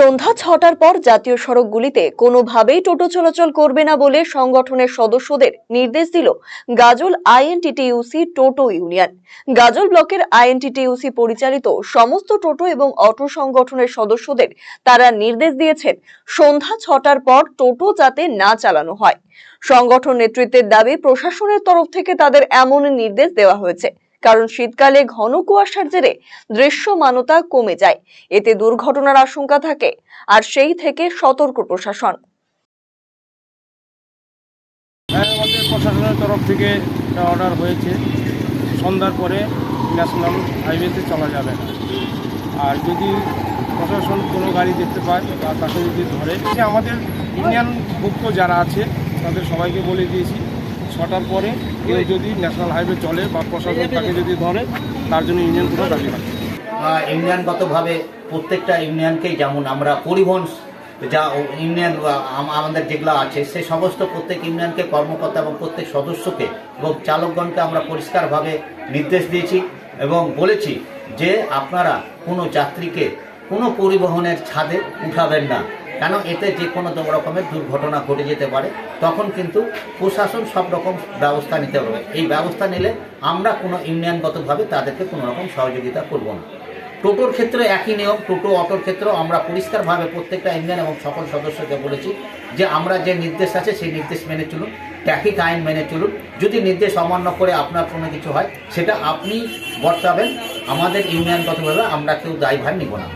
সন্ধ্যা ৬টার পর জাতীয় সড়কগুলিতে কোনোভাবেই টোটো চলাচল করবে না বলে সংগঠনের সদস্যদের নির্দেশ দিল গাজল আইএনটিটিইউসি টোটো ইউনিয়ন। গাজল ব্লকের আইএনটিটিইউসি পরিচালিত সমস্ত টোটো এবং অটো সংগঠনের সদস্যদের তারা নির্দেশ দিয়েছেন সন্ধ্যা ৬টার পর টোটো যাতে না চালানো হয়। সংগঠন নেতৃত্বের দাবি, প্রশাসনের তরফ থেকে তাদের এমন নির্দেশ দেওয়া হয়েছে কারণ শীতকালে ঘন কুয়াশার জেরে দৃশ্যমানতা কমে যায়, এতে দুর্ঘটনার আশঙ্কা থাকে, আর সেই থেকে সতর্ক প্রশাসন। আমাদের প্রশাসনের তরফ থেকে একটা অর্ডার হয়েছে, সন্ধ্যার পরে ন্যাশনাল হাইওয়েতে চলা যাবে না। আর যদি প্রশাসন কোনো গাড়ি দেখতে পায় বা তাকে যদি ধরে, আমাদের ইউনিয়নভুক্ত যারা আছে তাদের সবাইকে বলে দিয়েছি ৬টার পরে কেউ যদি ন্যাশনাল হাইওয়ে চলে বা প্রশাসন তাকে যদি ধরে, তার জন্য ইউনিয়ন কোনো দাবি রাখে। ইউনিয়নগতভাবে প্রত্যেকটা ইউনিয়নকেই, যেমন আমরা পরিবহন যা ইউনিয়ন আমাদের যেগুলো আছে সেই সমস্ত প্রত্যেক ইউনিয়নকে কর্মকর্তা এবং প্রত্যেক সদস্যকে এবং চালকগণকে আমরা পরিষ্কারভাবে নির্দেশ দিয়েছি এবং বলেছি যে আপনারা কোনো যাত্রীকে কোনো পরিবহনের ছাদে উঠাবেন না, কেন এতে যে কোনো রকমের দুর্ঘটনা ঘটে যেতে পারে। তখন কিন্তু প্রশাসন সব রকম ব্যবস্থা নিতে পারবে। এই ব্যবস্থা নিলে আমরা কোনো ইউনিয়নগতভাবে তাদেরকে কোনো রকম সহযোগিতা করব না। টোটোর ক্ষেত্রে একই নিয়ম, টোটো অটোর ক্ষেত্রেও আমরা পরিষ্কারভাবে প্রত্যেকটা ইউনিয়ন এবং সকল সদস্যকে বলেছি যে আমরা যে নির্দেশ আছে সেই নির্দেশ মেনে চলুন, ট্রাফিক আইন মেনে চলুন। যদি নির্দেশ অমান্য করে আপনার কোনো কিছু হয় সেটা আপনি বর্তাবেন, আমাদের ইউনিয়নগতভাবে আমরা কেউ দায়ভার নিব না।